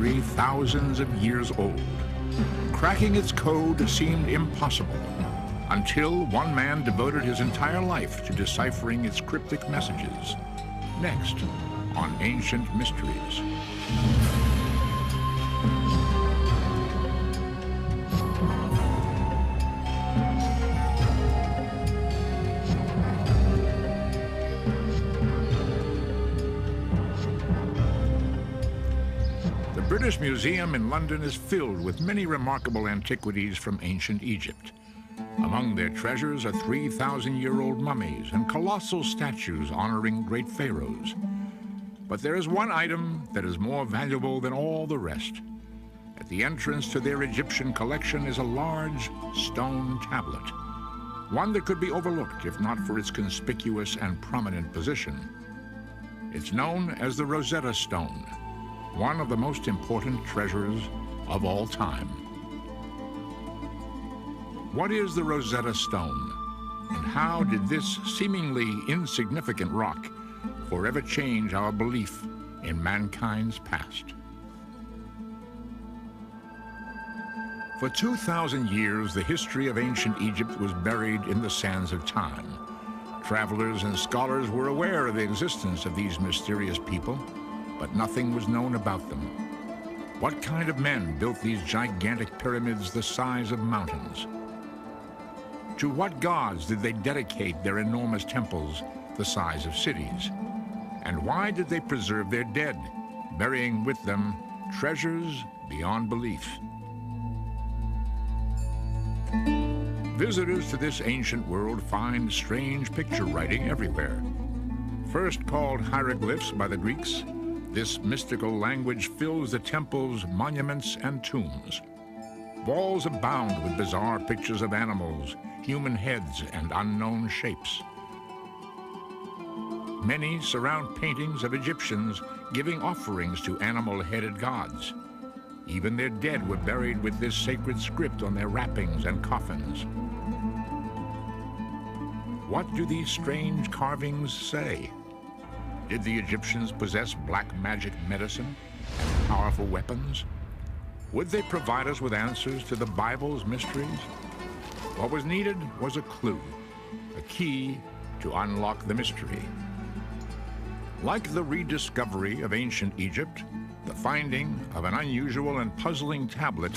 thousands of years old. Cracking its code seemed impossible until one man devoted his entire life to deciphering its cryptic messages. Next, on Ancient Mysteries. The British Museum in London is filled with many remarkable antiquities from ancient Egypt. Among their treasures are 3,000-year-old mummies and colossal statues honoring great pharaohs. But there is one item that is more valuable than all the rest. At the entrance to their Egyptian collection is a large stone tablet, one that could be overlooked if not for its conspicuous and prominent position. It's known as the Rosetta Stone, one of the most important treasures of all time. What is the Rosetta Stone, and how did this seemingly insignificant rock forever change our belief in mankind's past? For 2,000 years, the history of ancient Egypt was buried in the sands of time. Travelers and scholars were aware of the existence of these mysterious people, but nothing was known about them. What kind of men built these gigantic pyramids the size of mountains? To what gods did they dedicate their enormous temples the size of cities? And why did they preserve their dead, burying with them treasures beyond belief? Visitors to this ancient world find strange picture writing everywhere. First called hieroglyphs by the Greeks, this mystical language fills the temples, monuments, and tombs. Walls abound with bizarre pictures of animals, human heads, and unknown shapes. Many surround paintings of Egyptians giving offerings to animal-headed gods. Even their dead were buried with this sacred script on their wrappings and coffins. What do these strange carvings say? Did the Egyptians possess black magic medicine and powerful weapons? Would they provide us with answers to the Bible's mysteries? What was needed was a clue, a key to unlock the mystery. Like the rediscovery of ancient Egypt, the finding of an unusual and puzzling tablet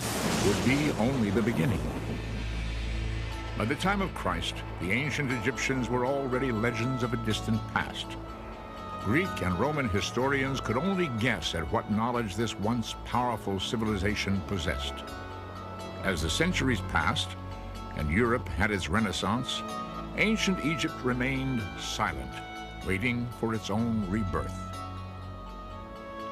would be only the beginning. By the time of Christ, the ancient Egyptians were already legends of a distant past. Greek and Roman historians could only guess at what knowledge this once powerful civilization possessed. As the centuries passed and Europe had its Renaissance, ancient Egypt remained silent, waiting for its own rebirth.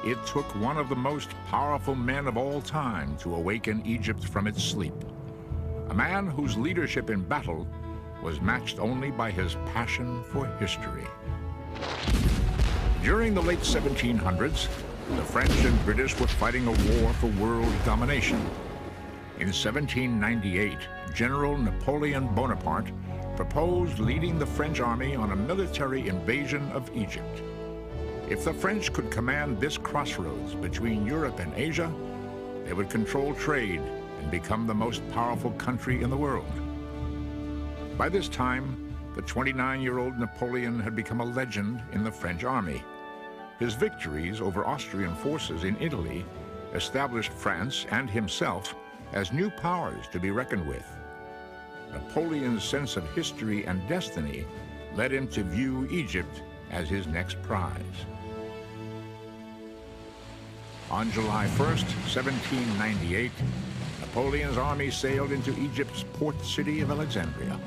It took one of the most powerful men of all time to awaken Egypt from its sleep, a man whose leadership in battle was matched only by his passion for history. During the late 1700s, the French and British were fighting a war for world domination. In 1798, General Napoleon Bonaparte proposed leading the French army on a military invasion of Egypt. If the French could command this crossroads between Europe and Asia, they would control trade and become the most powerful country in the world. By this time, the 29-year-old Napoleon had become a legend in the French army. His victories over Austrian forces in Italy established France and himself as new powers to be reckoned with. Napoleon's sense of history and destiny led him to view Egypt as his next prize. On July 1st, 1798, Napoleon's army sailed into Egypt's port city of Alexandria.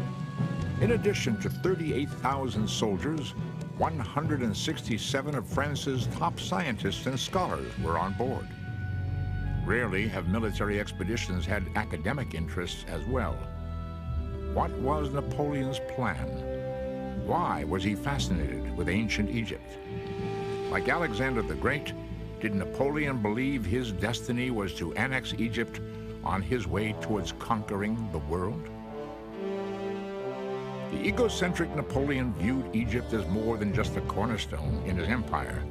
In addition to 38,000 soldiers, 167 of France's top scientists and scholars were on board. Rarely have military expeditions had academic interests as well. What was Napoleon's plan? Why was he fascinated with ancient Egypt? Like Alexander the Great, did Napoleon believe his destiny was to annex Egypt on his way towards conquering the world? The egocentric Napoleon viewed Egypt as more than just a cornerstone in his empire.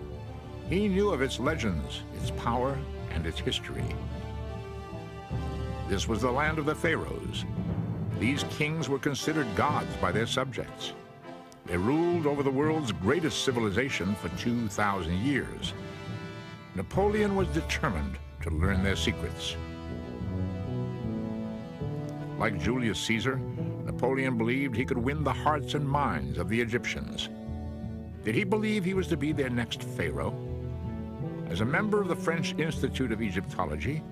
He knew of its legends, its power, and its history. This was the land of the pharaohs. These kings were considered gods by their subjects. They ruled over the world's greatest civilization for 2,000 years. Napoleon was determined to learn their secrets. Like Julius Caesar, Napoleon believed he could win the hearts and minds of the Egyptians. Did he believe he was to be their next pharaoh? As a member of the French Institute of Egyptology,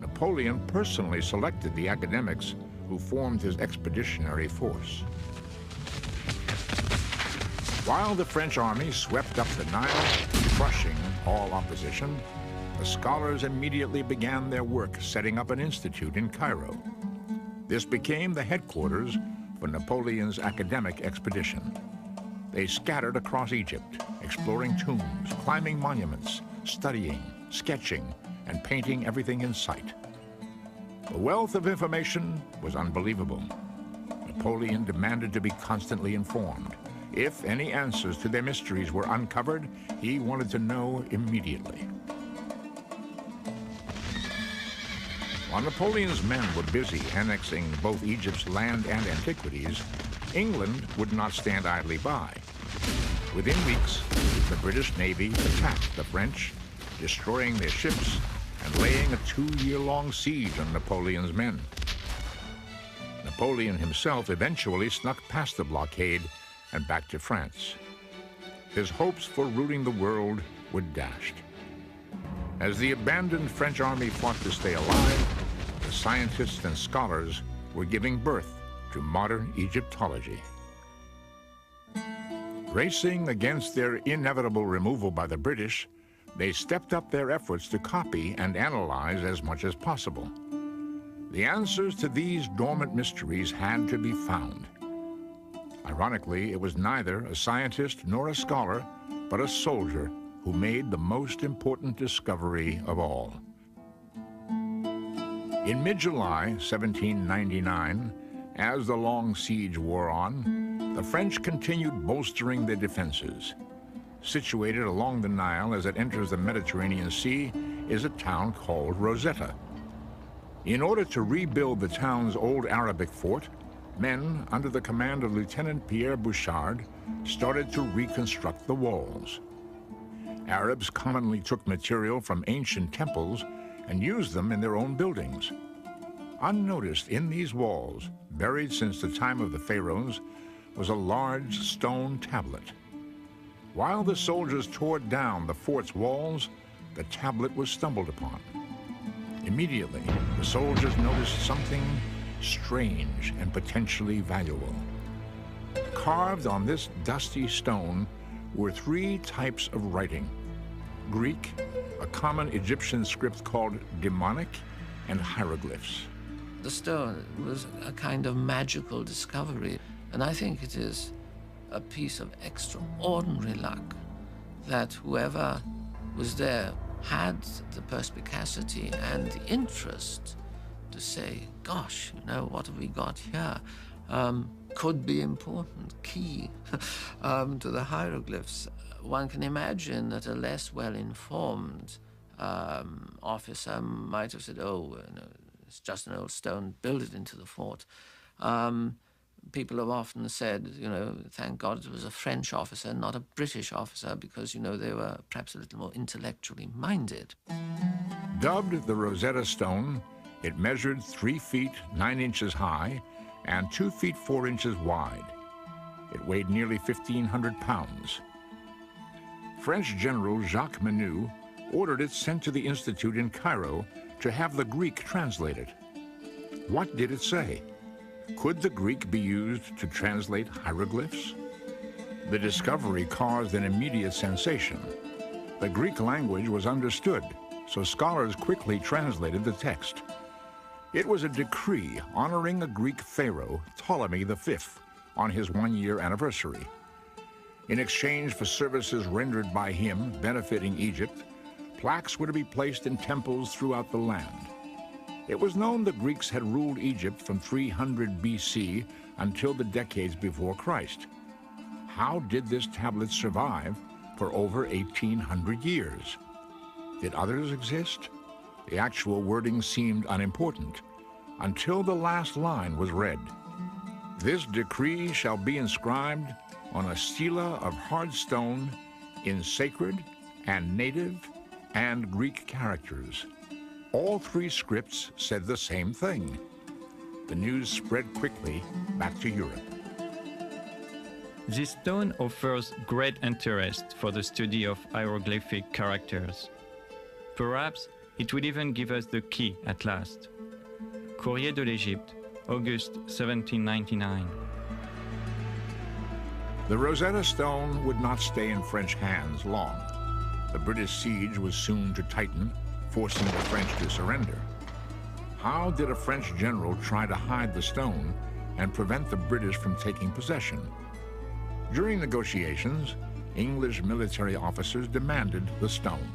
Napoleon personally selected the academics who formed his expeditionary force. While the French army swept up the Nile, crushing all opposition, the scholars immediately began their work setting up an institute in Cairo. This became the headquarters for Napoleon's academic expedition. They scattered across Egypt, exploring tombs, climbing monuments, studying, sketching, and painting everything in sight. The wealth of information was unbelievable. Napoleon demanded to be constantly informed. If any answers to their mysteries were uncovered, he wanted to know immediately. While Napoleon's men were busy annexing both Egypt's land and antiquities, England would not stand idly by. Within weeks, the British Navy attacked the French, destroying their ships and laying a 2-year-long siege on Napoleon's men. Napoleon himself eventually snuck past the blockade and back to France. His hopes for ruling the world were dashed. As the abandoned French army fought to stay alive, the scientists and scholars were giving birth to modern Egyptology. Racing against their inevitable removal by the British, they stepped up their efforts to copy and analyze as much as possible. The answers to these dormant mysteries had to be found. Ironically, it was neither a scientist nor a scholar, but a soldier who made the most important discovery of all. In mid-July 1799, as the long siege wore on, the French continued bolstering their defenses. Situated along the Nile as it enters the Mediterranean Sea is a town called Rosetta. In order to rebuild the town's old Arabic fort, men under the command of Lieutenant Pierre Bouchard started to reconstruct the walls. Arabs commonly took material from ancient temples and used them in their own buildings. Unnoticed in these walls, buried since the time of the pharaohs, was a large stone tablet. While the soldiers tore down the fort's walls, the tablet was stumbled upon. Immediately, the soldiers noticed something strange and potentially valuable. Carved on this dusty stone were 3 types of writing: Greek, a common Egyptian script called demonic, and hieroglyphs. The stone was a kind of magical discovery, and I think it is a piece of extraordinary luck that whoever was there had the perspicacity and the interest to say, gosh, you know, what have we got here? Could be important, key to the hieroglyphs. One can imagine that a less well-informed officer might have said, oh, no, it's just an old stone, build it into the fort. People have often said, you know, thank God it was a French officer, not a British officer, because, you know, they were perhaps a little more intellectually minded. Dubbed the Rosetta Stone, it measured 3 feet 9 inches high and 2 feet 4 inches wide. It weighed nearly 1,500 pounds. French General Jacques Menu ordered it sent to the Institute in Cairo to have the Greek translated. What did it say? Could the Greek be used to translate hieroglyphs? The discovery caused an immediate sensation. The Greek language was understood, so scholars quickly translated the text. It was a decree honoring a Greek pharaoh, Ptolemy V, on his 1-year anniversary. In exchange for services rendered by him benefiting Egypt, plaques were to be placed in temples throughout the land. It was known the Greeks had ruled Egypt from 300 BC until the decades before Christ. How did this tablet survive for over 1,800 years? Did others exist? The actual wording seemed unimportant until the last line was read. This decree shall be inscribed on a stela of hard stone in sacred and native and Greek characters. All three scripts said the same thing. The news spread quickly back to Europe. This stone offers great interest for the study of hieroglyphic characters. Perhaps it will even give us the key at last. Courrier de l'Égypte, August 1799. The Rosetta Stone would not stay in French hands long. The British siege was soon to tighten, forcing the French to surrender. How did a French general try to hide the stone and prevent the British from taking possession? During negotiations, English military officers demanded the stone.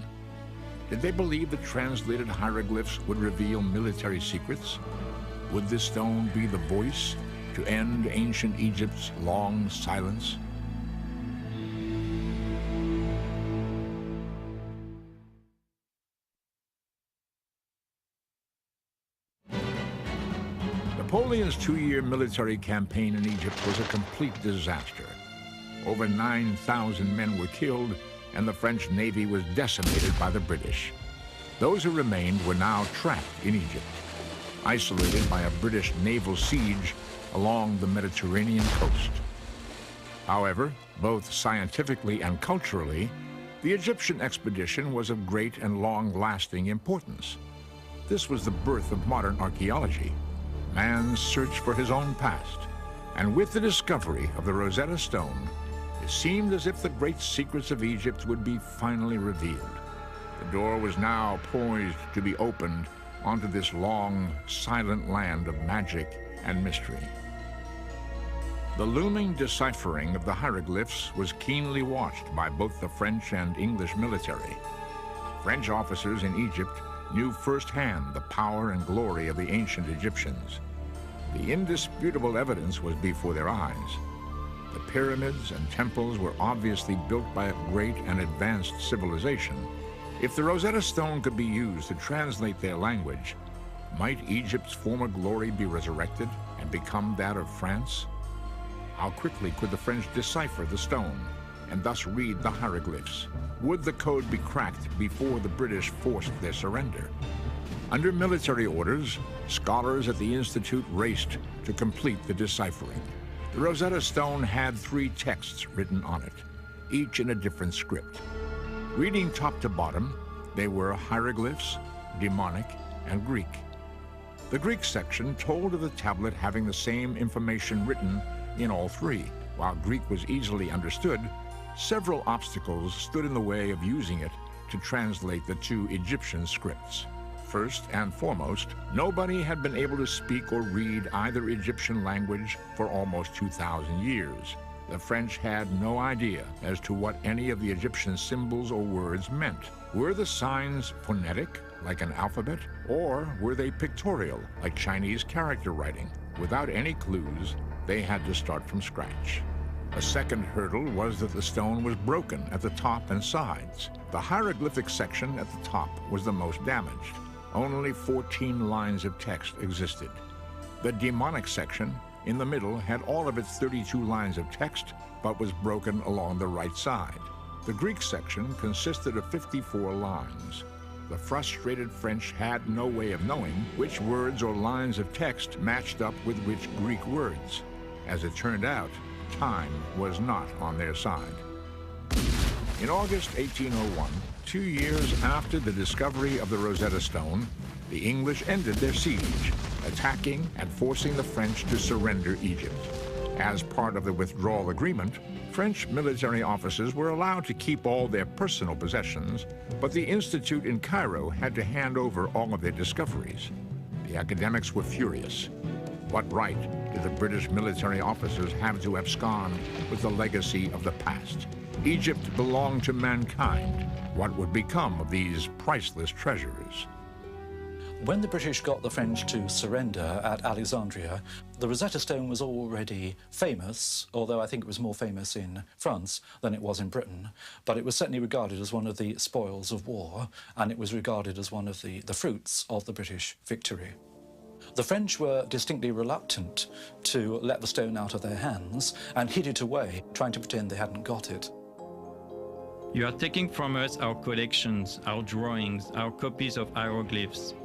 Did they believe that translated hieroglyphs would reveal military secrets? Would this stone be the voice to end ancient Egypt's long silence? Napoleon's two-year military campaign in Egypt was a complete disaster. Over 9,000 men were killed, and the French Navy was decimated by the British. Those who remained were now trapped in Egypt, isolated by a British naval siege along the Mediterranean coast. However, both scientifically and culturally, the Egyptian expedition was of great and long-lasting importance. This was the birth of modern archaeology, man's search for his own past. And with the discovery of the Rosetta Stone, it seemed as if the great secrets of Egypt would be finally revealed. The door was now poised to be opened onto this long, silent land of magic and mystery. The looming deciphering of the hieroglyphs was keenly watched by both the French and English military. French officers in Egypt knew firsthand the power and glory of the ancient Egyptians. The indisputable evidence was before their eyes. The pyramids and temples were obviously built by a great and advanced civilization. If the Rosetta Stone could be used to translate their language, might Egypt's former glory be resurrected and become that of France? How quickly could the French decipher the stone and thus read the hieroglyphs? Would the code be cracked before the British forced their surrender? Under military orders, scholars at the Institute raced to complete the deciphering. The Rosetta Stone had 3 texts written on it, each in a different script. Reading top to bottom, they were hieroglyphs, demonic, and Greek. The Greek section told of the tablet having the same information written in all 3. While Greek was easily understood, several obstacles stood in the way of using it to translate the 2 Egyptian scripts. First and foremost, nobody had been able to speak or read either Egyptian language for almost 2,000 years. The French had no idea as to what any of the Egyptian symbols or words meant. Were the signs phonetic, like an alphabet, or were they pictorial, like Chinese character writing? Without any clues, they had to start from scratch. A second hurdle was that the stone was broken at the top and sides. The hieroglyphic section at the top was the most damaged. Only 14 lines of text existed. The demonic section in the middle had all of its 32 lines of text, but was broken along the right side. The Greek section consisted of 54 lines. The frustrated French had no way of knowing which words or lines of text matched up with which Greek words. As it turned out, time was not on their side. In August 1801, 2 years after the discovery of the Rosetta Stone, the English ended their siege, attacking and forcing the French to surrender Egypt. As part of the withdrawal agreement, French military officers were allowed to keep all their personal possessions, but the Institute in Cairo had to hand over all of their discoveries. The academics were furious. What right did the British military officers have to abscond with the legacy of the past? Egypt belonged to mankind. What would become of these priceless treasures? When the British got the French to surrender at Alexandria, the Rosetta Stone was already famous, although I think it was more famous in France than it was in Britain. But it was certainly regarded as one of the spoils of war, and it was regarded as one of the fruits of the British victory. The French were distinctly reluctant to let the stone out of their hands and hid it away, trying to pretend they hadn't got it. You are taking from us our collections, our drawings, our copies of hieroglyphs.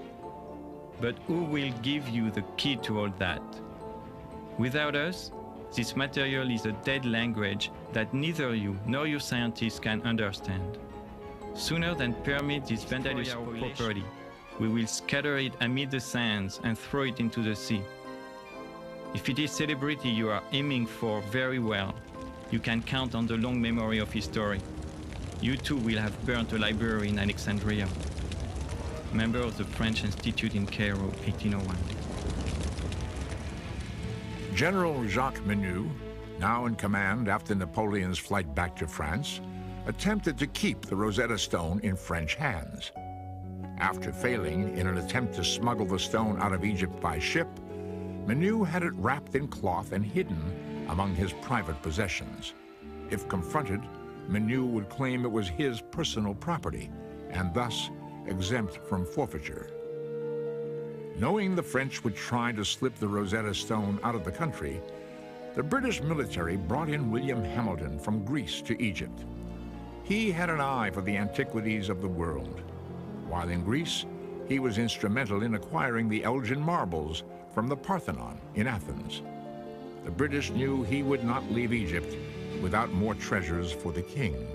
But who will give you the key to all that? Without us, this material is a dead language that neither you nor your scientists can understand. Sooner than permit this vandalism of our property, we will scatter it amid the sands and throw it into the sea. If it is celebrity you are aiming for, very well. You can count on the long memory of history. You too will have burnt a library in Alexandria. Member of the French Institute in Cairo, 1801. General Jacques Menu, now in command after Napoleon's flight back to France, attempted to keep the Rosetta Stone in French hands. After failing in an attempt to smuggle the stone out of Egypt by ship, Menu had it wrapped in cloth and hidden among his private possessions. If confronted, Menu would claim it was his personal property and thus exempt from forfeiture. Knowing the French would try to slip the Rosetta Stone out of the country, the British military brought in William Hamilton from Greece to Egypt. He had an eye for the antiquities of the world. While in Greece, he was instrumental in acquiring the Elgin marbles from the Parthenon in Athens. The British knew he would not leave Egypt without more treasures for the king.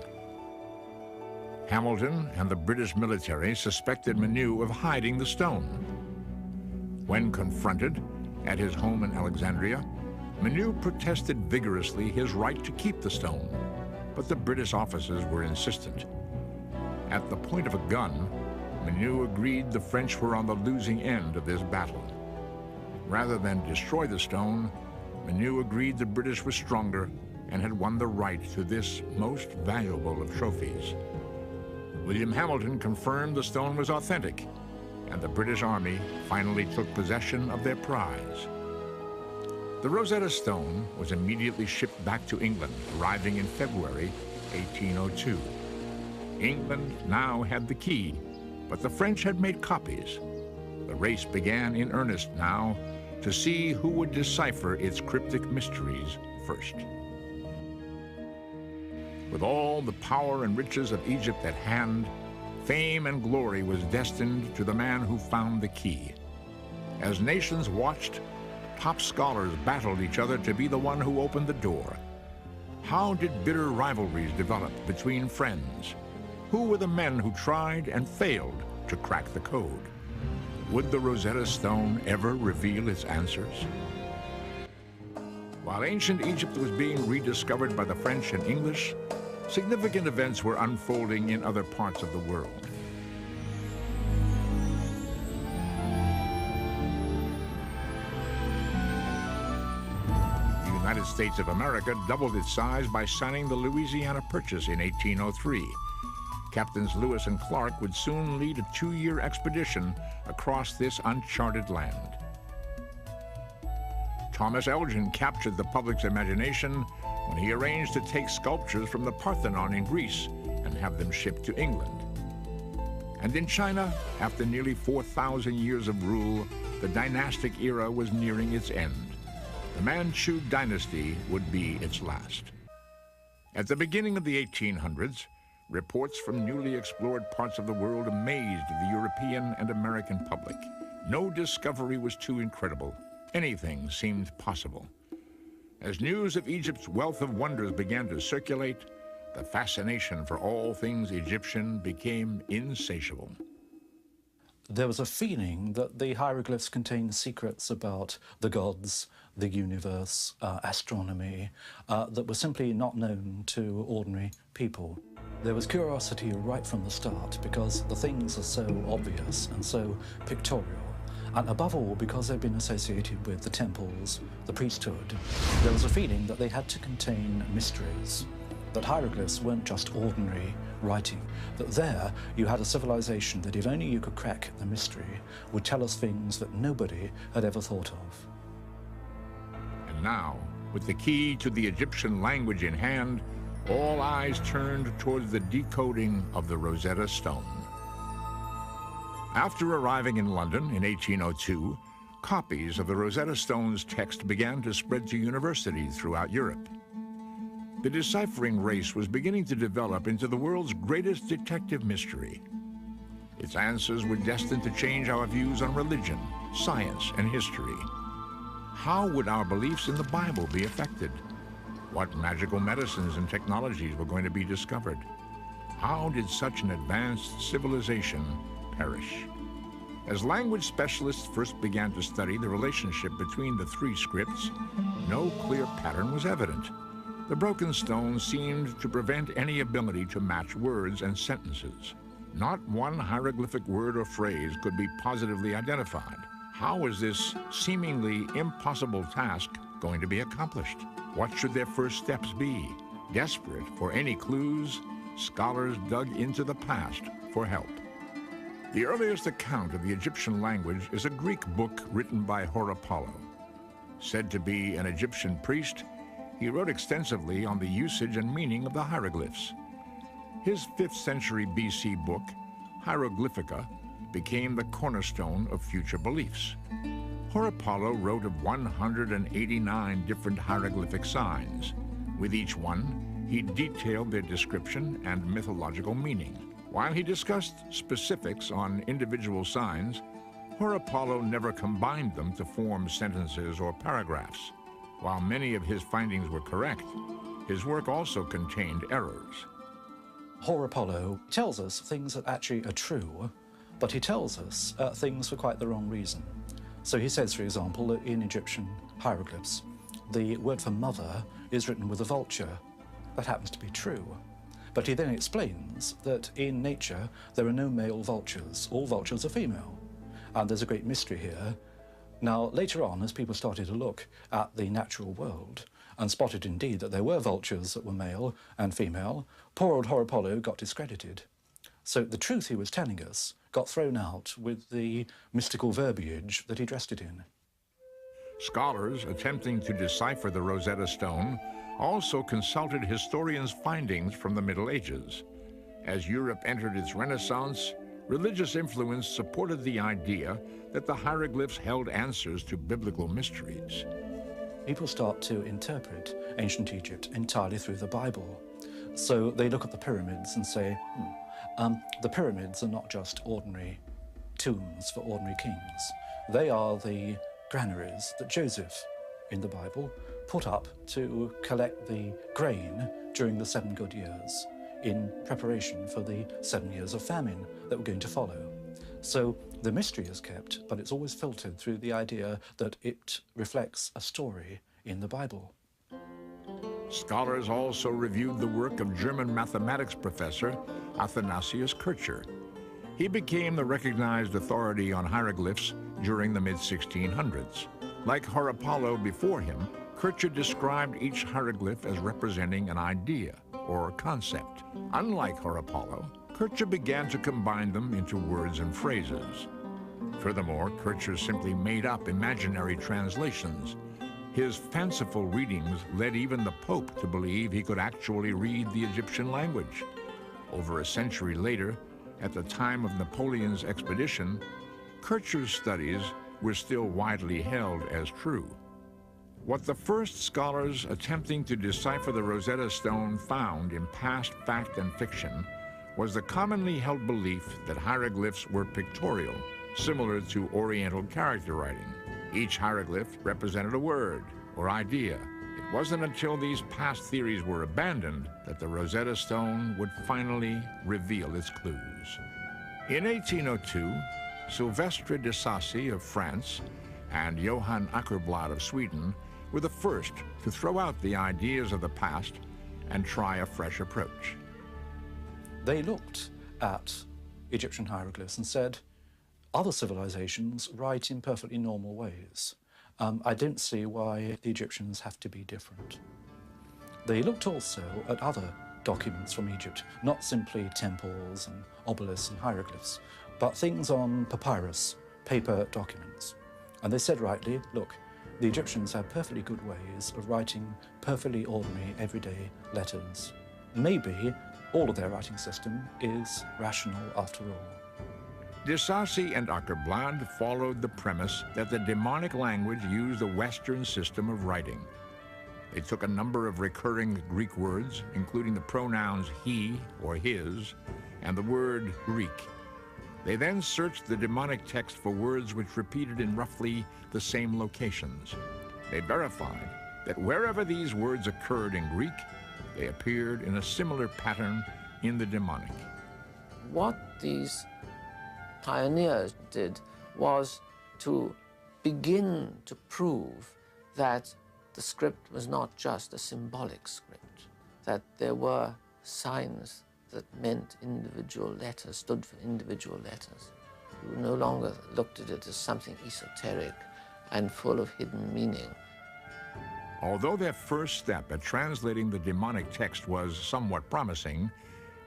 Hamilton and the British military suspected Menu of hiding the stone. When confronted at his home in Alexandria, Menu protested vigorously his right to keep the stone, but the British officers were insistent. At the point of a gun, Menu agreed the French were on the losing end of this battle. Rather than destroy the stone, Menu agreed the British were stronger and had won the right to this most valuable of trophies. William Hamilton confirmed the stone was authentic, and the British Army finally took possession of their prize. The Rosetta Stone was immediately shipped back to England, arriving in February 1802. England now had the key, but the French had made copies. The race began in earnest now to see who would decipher its cryptic mysteries first. With all the power and riches of Egypt at hand, fame and glory was destined to the man who found the key. As nations watched, top scholars battled each other to be the one who opened the door. How did bitter rivalries develop between friends? Who were the men who tried and failed to crack the code? Would the Rosetta Stone ever reveal its answers? While ancient Egypt was being rediscovered by the French and English, significant events were unfolding in other parts of the world. The United States of America doubled its size by signing the Louisiana Purchase in 1803. Captains Lewis and Clark would soon lead a 2-year expedition across this uncharted land. Thomas Elgin captured the public's imagination when he arranged to take sculptures from the Parthenon in Greece and have them shipped to England. And in China, after nearly 4,000 years of rule, the dynastic era was nearing its end. The Manchu dynasty would be its last. At the beginning of the 1800s, reports from newly explored parts of the world amazed the European and American public. No discovery was too incredible. Anything seemed possible. As news of Egypt's wealth of wonders began to circulate, the fascination for all things Egyptian became insatiable. There was a feeling that the hieroglyphs contained secrets about the gods, the universe, astronomy, that were simply not known to ordinary people. There was curiosity right from the start because the things are so obvious and so pictorial. And above all, because they've been associated with the temples, the priesthood, there was a feeling that they had to contain mysteries. that hieroglyphs weren't just ordinary writing, that there you had a civilization that if only you could crack the mystery, would tell us things that nobody had ever thought of. And now, with the key to the Egyptian language in hand, all eyes turned towards the decoding of the Rosetta Stone. After arriving in London in 1802, copies of the Rosetta Stone's text began to spread to universities throughout Europe. The deciphering race was beginning to develop into the world's greatest detective mystery. Its answers were destined to change our views on religion, science, and history. How would our beliefs in the Bible be affected? What magical medicines and technologies were going to be discovered? How did such an advanced civilization perish? As language specialists first began to study the relationship between the three scripts, no clear pattern was evident. The broken stone seemed to prevent any ability to match words and sentences. Not one hieroglyphic word or phrase could be positively identified. How was this seemingly impossible task going to be accomplished? What should their first steps be? Desperate for any clues, scholars dug into the past for help. The earliest account of the Egyptian language is a Greek book written by Horapollo. Said to be an Egyptian priest, he wrote extensively on the usage and meaning of the hieroglyphs. His 5th century BC book, Hieroglyphica, became the cornerstone of future beliefs. Horapollo wrote of 189 different hieroglyphic signs. With each one, he detailed their description and mythological meaning. While he discussed specifics on individual signs, Horapollo never combined them to form sentences or paragraphs. While many of his findings were correct, his work also contained errors. Horapollo tells us things that actually are true, but he tells us things for quite the wrong reason. So he says, for example, that in Egyptian hieroglyphs, the word for mother is written with a vulture. That happens to be true. But he then explains that in nature, there are no male vultures. All vultures are female. And there's a great mystery here. Now, later on, as people started to look at the natural world and spotted indeed that there were vultures that were male and female, poor old Horapollo got discredited. So the truth he was telling us got thrown out with the mystical verbiage that he dressed it in. Scholars attempting to decipher the Rosetta Stone also consulted historians' findings from the Middle Ages. As Europe entered its Renaissance, religious influence supported the idea that the hieroglyphs held answers to biblical mysteries. People start to interpret ancient Egypt entirely through the Bible. So they look at the pyramids and say, the pyramids are not just ordinary tombs for ordinary kings. They are the granaries that Joseph, in the Bible, put up to collect the grain during the 7 good years in preparation for the 7 years of famine that were going to follow. So the mystery is kept, but it's always filtered through the idea that it reflects a story in the Bible. Scholars also reviewed the work of German mathematics professor Athanasius Kircher. He became the recognized authority on hieroglyphs during the mid-1600s. Like Horapollo before him, Kircher described each hieroglyph as representing an idea or concept. Unlike Horapollo, Kircher began to combine them into words and phrases. Furthermore, Kircher simply made up imaginary translations. His fanciful readings led even the Pope to believe he could actually read the Egyptian language. Over a century later, at the time of Napoleon's expedition, Kircher's studies were still widely held as true. What the first scholars attempting to decipher the Rosetta Stone found in past fact and fiction was the commonly held belief that hieroglyphs were pictorial, similar to Oriental character writing. Each hieroglyph represented a word or idea. It wasn't until these past theories were abandoned that the Rosetta Stone would finally reveal its clues. In 1802, Sylvestre de Sacy of France and Johann Åkerblad of Sweden were the first to throw out the ideas of the past and try a fresh approach. They looked at Egyptian hieroglyphs and said, other civilizations write in perfectly normal ways. I don't see why the Egyptians have to be different. They looked also at other documents from Egypt, not simply temples and obelisks and hieroglyphs, but things on papyrus, paper documents. And they said rightly, look, the Egyptians had perfectly good ways of writing perfectly ordinary, everyday letters. Maybe all of their writing system is rational after all. Disasi and Ackerblad followed the premise that the demonic language used a Western system of writing. They took a number of recurring Greek words, including the pronouns he or his, and the word Greek. They then searched the demonic text for words which repeated in roughly the same locations. They verified that wherever these words occurred in Greek, they appeared in a similar pattern in the demonic. What these pioneers did was to begin to prove that the script was not just a symbolic script, that there were signs that meant individual letters, stood for individual letters. You no longer looked at it as something esoteric and full of hidden meaning. Although their first step at translating the demonic text was somewhat promising,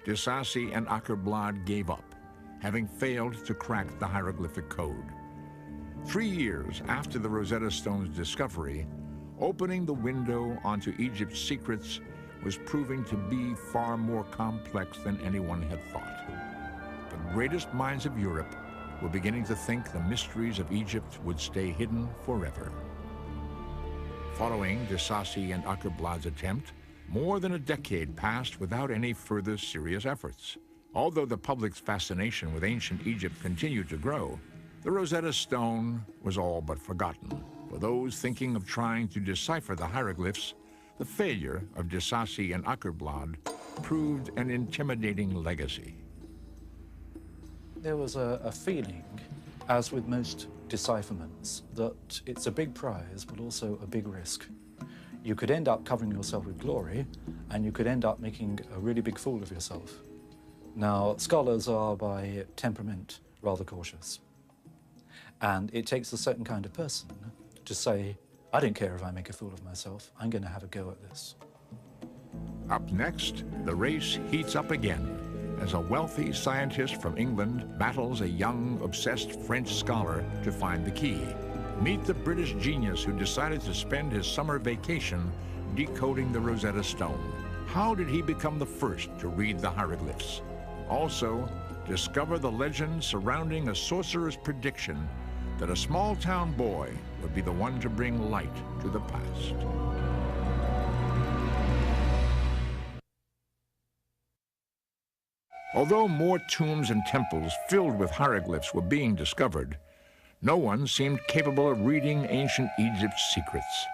Disasi and Ackerblad gave up, having failed to crack the hieroglyphic code. 3 years after the Rosetta Stone's discovery, opening the window onto Egypt's secrets was proving to be far more complex than anyone had thought. The greatest minds of Europe were beginning to think the mysteries of Egypt would stay hidden forever. Following Disasi and Ackerblad's attempt, more than a decade passed without any further serious efforts. Although the public's fascination with ancient Egypt continued to grow, the Rosetta Stone was all but forgotten. For those thinking of trying to decipher the hieroglyphs, the failure of Disasi and Ackerblad proved an intimidating legacy. There was a feeling, as with most decipherments, that it's a big prize but also a big risk. You could end up covering yourself with glory, and you could end up making a really big fool of yourself. Now, scholars are by temperament rather cautious, and it takes a certain kind of person to say, I don't care if I make a fool of myself, I'm going to have a go at this. Up next, the race heats up again as a wealthy scientist from England battles a young, obsessed French scholar to find the key. Meet the British genius who decided to spend his summer vacation decoding the Rosetta Stone. How did he become the first to read the hieroglyphs? Also, discover the legend surrounding a sorcerer's prediction that a small-town boy would be the one to bring light to the past. Although more tombs and temples filled with hieroglyphs were being discovered, no one seemed capable of reading ancient Egypt's secrets.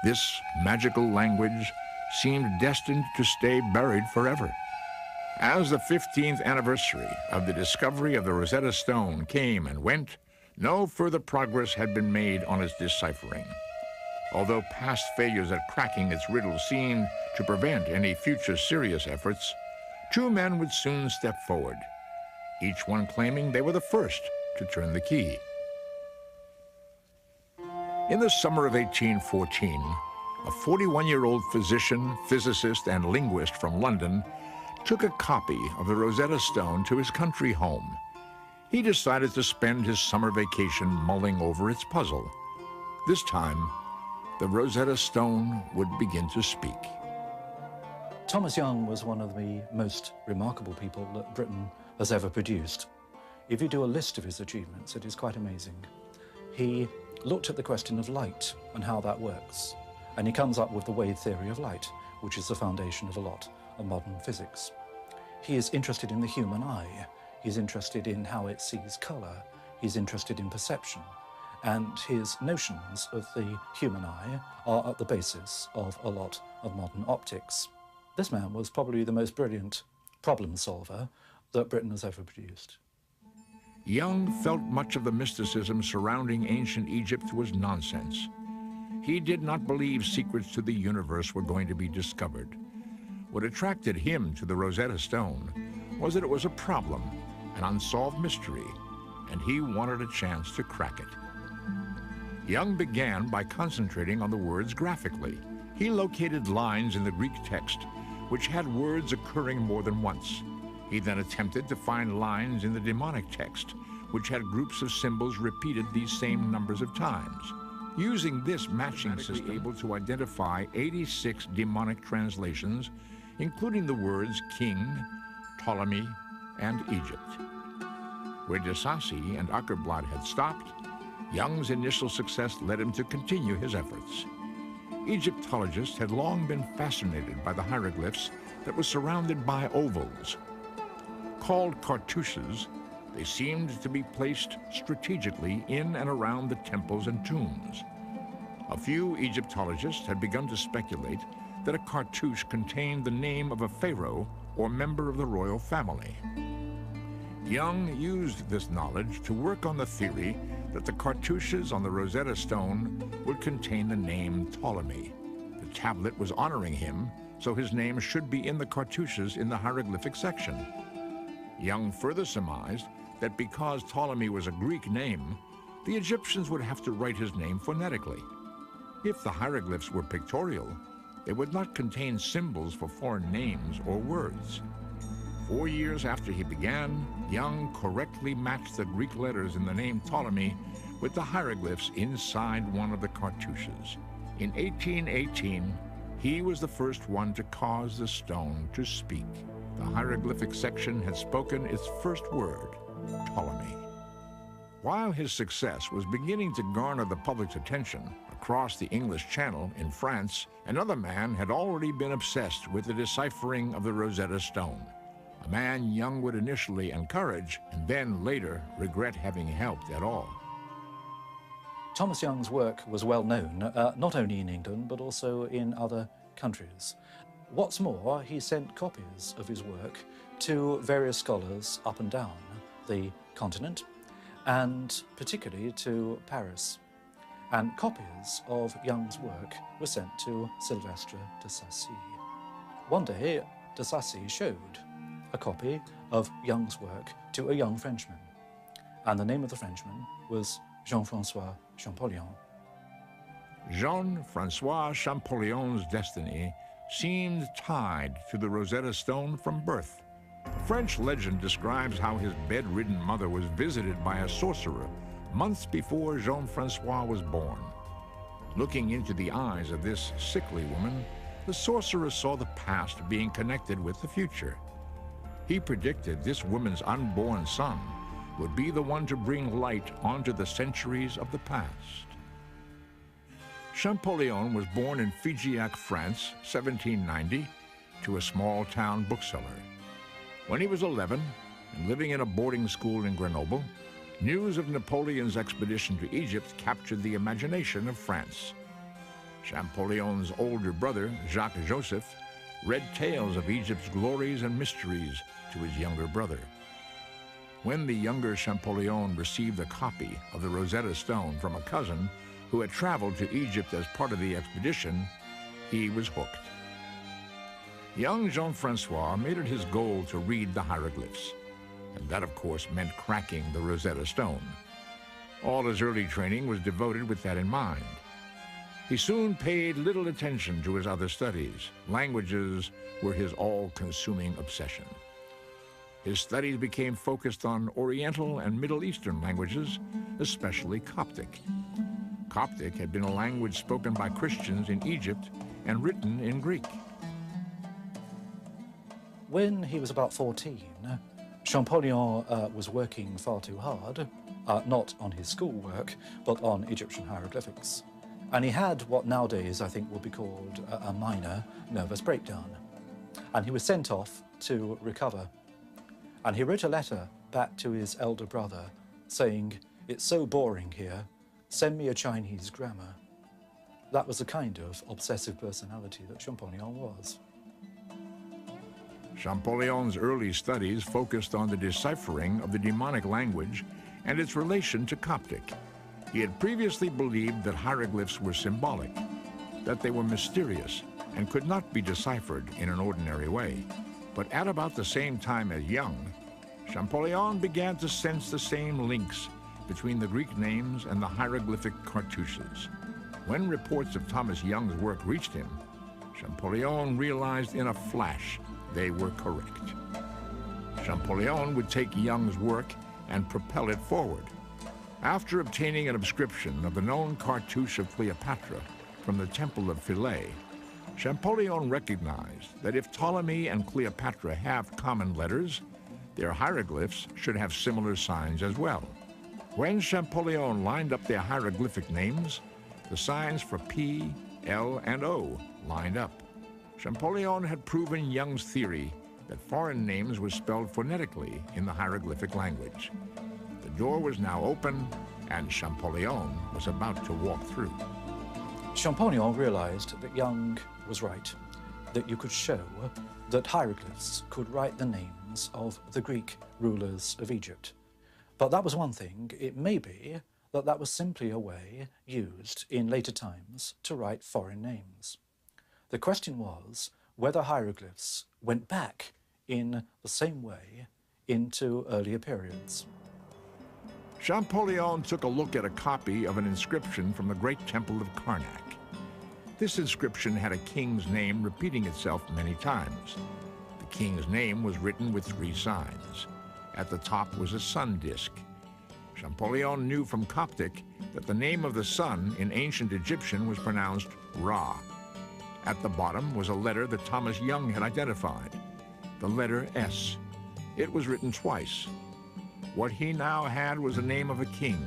This magical language seemed destined to stay buried forever. As the 15th anniversary of the discovery of the Rosetta Stone came and went, no further progress had been made on its deciphering. Although past failures at cracking its riddle seemed to prevent any future serious efforts, two men would soon step forward, each one claiming they were the first to turn the key. In the summer of 1814, a 41-year-old physician, physicist, and linguist from London took a copy of the Rosetta Stone to his country home. He decided to spend his summer vacation mulling over its puzzle. This time, the Rosetta Stone would begin to speak. Thomas Young was one of the most remarkable people that Britain has ever produced. If you do a list of his achievements, it is quite amazing. He looked at the question of light and how that works, and he comes up with the wave theory of light, which is the foundation of a lot of modern physics. He is interested in the human eye. He's interested in how it sees color. He's interested in perception. And his notions of the human eye are at the basis of a lot of modern optics. This man was probably the most brilliant problem solver that Britain has ever produced. Young felt much of the mysticism surrounding ancient Egypt was nonsense. He did not believe secrets to the universe were going to be discovered. What attracted him to the Rosetta Stone was that it was a problem, an unsolved mystery, and he wanted a chance to crack it. Young began by concentrating on the words graphically, He located lines in the Greek text which had words occurring more than once. He then attempted to find lines in the demonic text which had groups of symbols repeated these same numbers of times. Using this matching system, able to identify 86 demonic translations, including the words king, Ptolemy, and Egypt. Where de Sacy and Ackerblad had stopped, Young's initial success led him to continue his efforts. Egyptologists had long been fascinated by the hieroglyphs that were surrounded by ovals. Called cartouches, they seemed to be placed strategically in and around the temples and tombs. A few Egyptologists had begun to speculate that a cartouche contained the name of a pharaoh or member of the royal family. Young used this knowledge to work on the theory that the cartouches on the Rosetta Stone would contain the name Ptolemy. The tablet was honoring him, so his name should be in the cartouches in the hieroglyphic section. Young further surmised that because Ptolemy was a Greek name, the Egyptians would have to write his name phonetically. If the hieroglyphs were pictorial, they would not contain symbols for foreign names or words. 4 years after he began, Young correctly matched the Greek letters in the name Ptolemy with the hieroglyphs inside one of the cartouches. In 1818, he was the first one to cause the stone to speak. The hieroglyphic section had spoken its first word, Ptolemy. While his success was beginning to garner the public's attention, across the English Channel in France, another man had already been obsessed with the deciphering of the Rosetta Stone. A man Young would initially encourage and then later regret having helped at all. Thomas Young's work was well known, not only in England, but also in other countries. What's more, he sent copies of his work to various scholars up and down the continent, and particularly to Paris. And copies of Young's work were sent to Sylvestre de Sacy. One day, de Sacy showed a copy of Young's work to a young Frenchman, and the name of the Frenchman was Jean-François Champollion. Jean-François Champollion's destiny seemed tied to the Rosetta Stone from birth. A French legend describes how his bedridden mother was visited by a sorcerer months before Jean-François was born. Looking into the eyes of this sickly woman, the sorcerer saw the past being connected with the future. He predicted this woman's unborn son would be the one to bring light onto the centuries of the past. Champollion was born in Figeac, France, 1790, to a small-town bookseller. When he was 11 and living in a boarding school in Grenoble, news of Napoleon's expedition to Egypt captured the imagination of France. Champollion's older brother, Jacques-Joseph, read tales of Egypt's glories and mysteries to his younger brother. When the younger Champollion received a copy of the Rosetta Stone from a cousin who had traveled to Egypt as part of the expedition, he was hooked. Young Jean-François made it his goal to read the hieroglyphs, and that, of course, meant cracking the Rosetta Stone. All his early training was devoted with that in mind. He soon paid little attention to his other studies. Languages were his all-consuming obsession. His studies became focused on Oriental and Middle Eastern languages, especially Coptic. Coptic had been a language spoken by Christians in Egypt and written in Greek. When he was about 14, Champollion was working far too hard, not on his schoolwork, but on Egyptian hieroglyphics. And he had what nowadays I think would be called a minor nervous breakdown. And he was sent off to recover. And he wrote a letter back to his elder brother saying, "It's so boring here, send me a Chinese grammar." That was the kind of obsessive personality that Champollion was. Champollion's early studies focused on the deciphering of the demonic language and its relation to Coptic. He had previously believed that hieroglyphs were symbolic, that they were mysterious and could not be deciphered in an ordinary way. But at about the same time as Young, Champollion began to sense the same links between the Greek names and the hieroglyphic cartouches. When reports of Thomas Young's work reached him, Champollion realized in a flash they were correct. Champollion would take Young's work and propel it forward. After obtaining an inscription of the known cartouche of Cleopatra from the Temple of Philae, Champollion recognized that if Ptolemy and Cleopatra have common letters, their hieroglyphs should have similar signs as well. When Champollion lined up their hieroglyphic names, the signs for P, L, and O lined up. Champollion had proven Young's theory that foreign names were spelled phonetically in the hieroglyphic language. The door was now open, and Champollion was about to walk through. Champollion realized that Young was right, that you could show that hieroglyphs could write the names of the Greek rulers of Egypt. But that was one thing. It may be that that was simply a way used in later times to write foreign names. The question was whether hieroglyphs went back in the same way into earlier periods. Champollion took a look at a copy of an inscription from the great temple of Karnak. This inscription had a king's name repeating itself many times. The king's name was written with 3 signs. At the top was a sun disk. Champollion knew from Coptic that the name of the sun in ancient Egyptian was pronounced Ra. At the bottom was a letter that Thomas Young had identified, the letter S. It was written twice. What he now had was the name of a king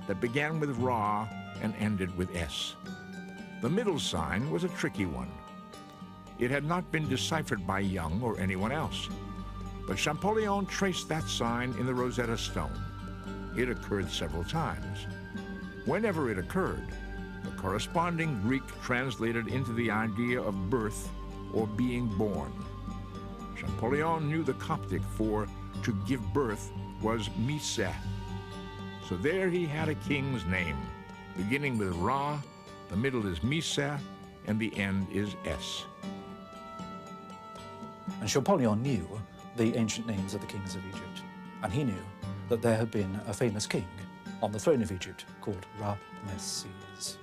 that began with Ra and ended with S. The middle sign was a tricky one. It had not been deciphered by Young or anyone else, but Champollion traced that sign in the Rosetta Stone. It occurred several times. Whenever it occurred, the corresponding Greek translated into the idea of birth or being born. Champollion knew the Coptic for to give birth was Mise. So there he had a king's name, beginning with Ra, the middle is Mise, and the end is S. And Champollion knew the ancient names of the kings of Egypt, and he knew that there had been a famous king on the throne of Egypt called Ramesses.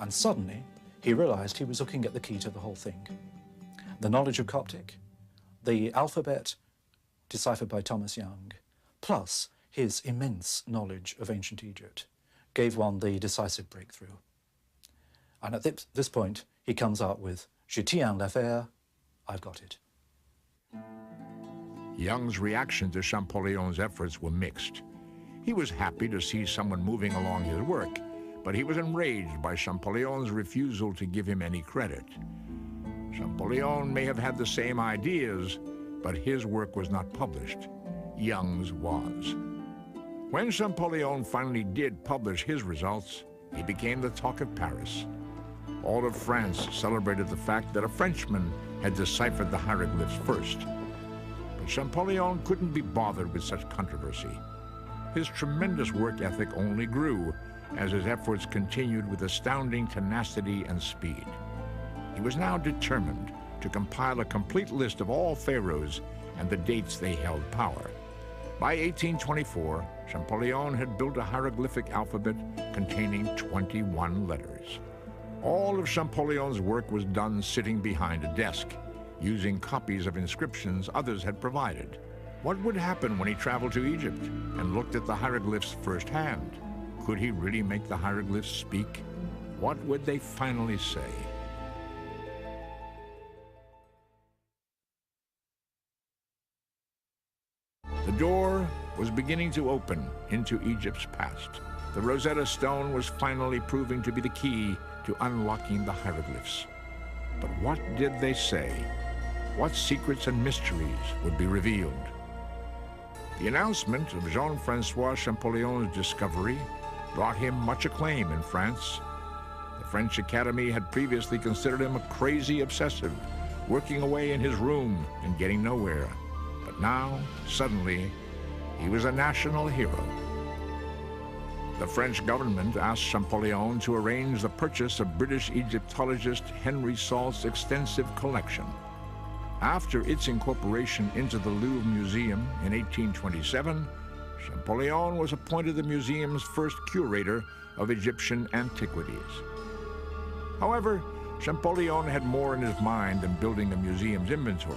And suddenly, he realized he was looking at the key to the whole thing. The knowledge of Coptic, the alphabet deciphered by Thomas Young, plus his immense knowledge of ancient Egypt, gave one the decisive breakthrough. And at this point, he comes out with, "Je tiens l'affaire, I've got it." Young's reaction to Champollion's efforts were mixed. He was happy to see someone moving along his work, but he was enraged by Champollion's refusal to give him any credit. Champollion may have had the same ideas, but his work was not published. Young's was. When Champollion finally did publish his results, he became the talk of Paris. All of France celebrated the fact that a Frenchman had deciphered the hieroglyphs first. But Champollion couldn't be bothered with such controversy. His tremendous work ethic only grew as his efforts continued with astounding tenacity and speed. He was now determined to compile a complete list of all pharaohs and the dates they held power. By 1824, Champollion had built a hieroglyphic alphabet containing 21 letters. All of Champollion's work was done sitting behind a desk, using copies of inscriptions others had provided. What would happen when he traveled to Egypt and looked at the hieroglyphs firsthand? Could he really make the hieroglyphs speak? What would they finally say? The door was beginning to open into Egypt's past. The Rosetta Stone was finally proving to be the key to unlocking the hieroglyphs. But what did they say? What secrets and mysteries would be revealed? The announcement of Jean-François Champollion's discovery brought him much acclaim in France. The French Academy had previously considered him a crazy obsessive, working away in his room and getting nowhere. But now, suddenly, he was a national hero. The French government asked Champollion to arrange the purchase of British Egyptologist Henry Salt's extensive collection. After its incorporation into the Louvre Museum in 1827, Champollion was appointed the museum's first curator of Egyptian antiquities. However, Champollion had more in his mind than building a museum's inventory.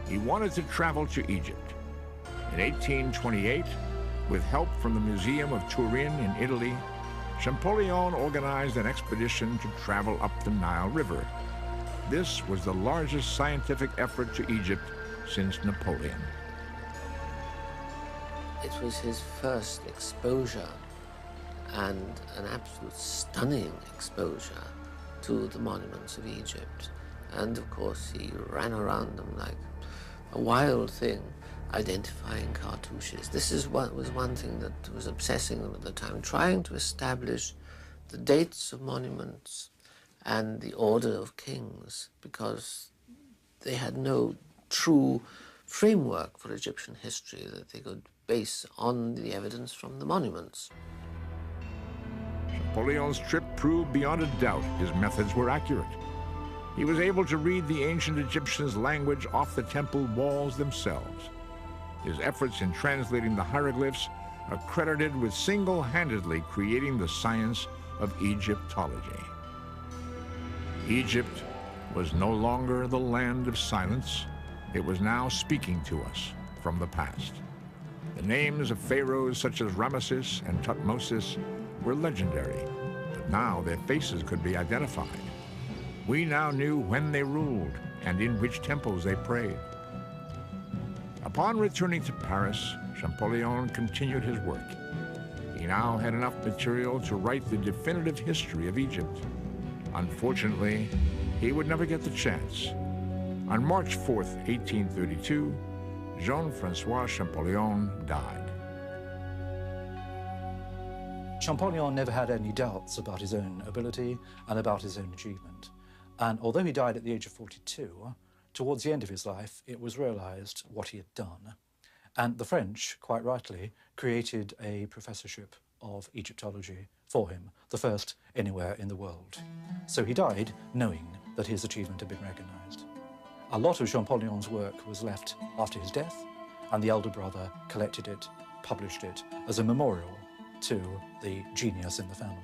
He wanted to travel to Egypt. In 1828, with help from the Museum of Turin in Italy, Champollion organized an expedition to travel up the Nile River. This was the largest scientific effort to Egypt since Napoleon. It was his first exposure, and an absolute stunning exposure to the monuments of Egypt. And of course, he ran around them like a wild thing, identifying cartouches. This was one thing that was obsessing them at the time, trying to establish the dates of monuments and the order of kings, because they had no true framework for Egyptian history that they could base on the evidence from the monuments. Champollyon's trip proved beyond a doubt his methods were accurate. He was able to read the ancient Egyptians' language off the temple walls themselves. His efforts in translating the hieroglyphs are credited with single-handedly creating the science of Egyptology. Egypt was no longer the land of silence. It was now speaking to us from the past. The names of pharaohs such as Ramesses and Tutmosis were legendary, but now their faces could be identified. We now knew when they ruled and in which temples they prayed. Upon returning to Paris, Champollion continued his work. He now had enough material to write the definitive history of Egypt. Unfortunately, he would never get the chance. On March 4th, 1832, Jean-Francois Champollion died. Champollion never had any doubts about his own ability and about his own achievement. And although he died at the age of 42, towards the end of his life, it was realized what he had done. And the French, quite rightly, created a professorship of Egyptology for him, the first anywhere in the world. So he died knowing that his achievement had been recognized. A lot of Champollion's work was left after his death, and the elder brother collected it, published it as a memorial to the genius in the family.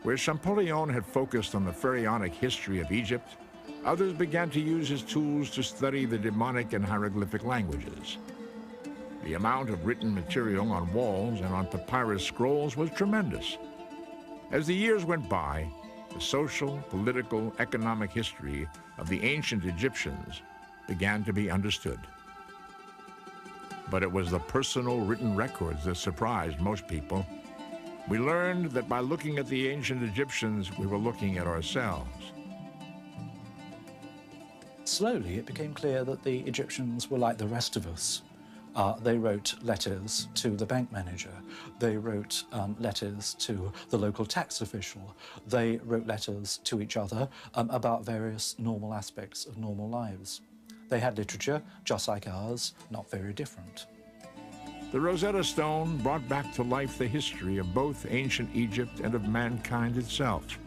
Where Champollion had focused on the pharaonic history of Egypt, others began to use his tools to study the demonic and hieroglyphic languages. The amount of written material on walls and on papyrus scrolls was tremendous. As the years went by, the social, political, economic history of the ancient Egyptians began to be understood. But it was the personal written records that surprised most people. We learned that by looking at the ancient Egyptians, we were looking at ourselves. Slowly, it became clear that the Egyptians were like the rest of us. They wrote letters to the bank manager. They wrote letters to the local tax official. They wrote letters to each other about various normal aspects of normal lives. They had literature, just like ours, not very different. The Rosetta Stone brought back to life the history of both ancient Egypt and of mankind itself.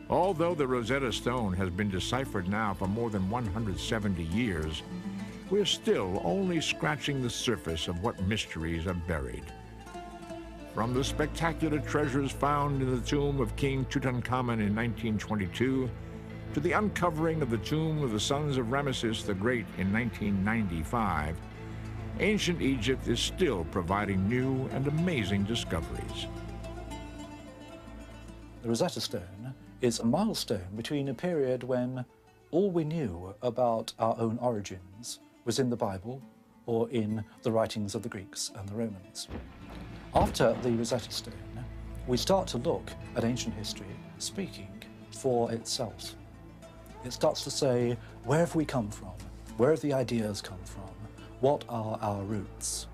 Although the Rosetta Stone has been deciphered now for more than 170 years, we're still only scratching the surface of what mysteries are buried. From the spectacular treasures found in the tomb of King Tutankhamun in 1922, to the uncovering of the tomb of the sons of Ramesses the Great in 1995, ancient Egypt is still providing new and amazing discoveries. The Rosetta Stone is a milestone between a period when all we knew about our own origins was in the Bible or in the writings of the Greeks and the Romans. After the Rosetta Stone, we start to look at ancient history speaking for itself. It starts to say, where have we come from? Where have the ideas come from? What are our roots?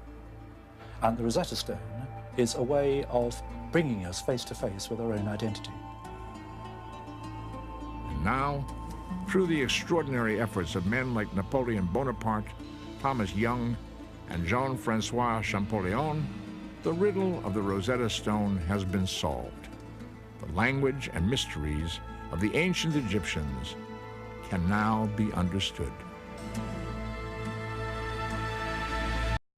And the Rosetta Stone is a way of bringing us face to face with our own identity. And now, through the extraordinary efforts of men like Napoleon Bonaparte, Thomas Young, and Jean-Francois Champollion, the riddle of the Rosetta Stone has been solved. The language and mysteries of the ancient Egyptians can now be understood.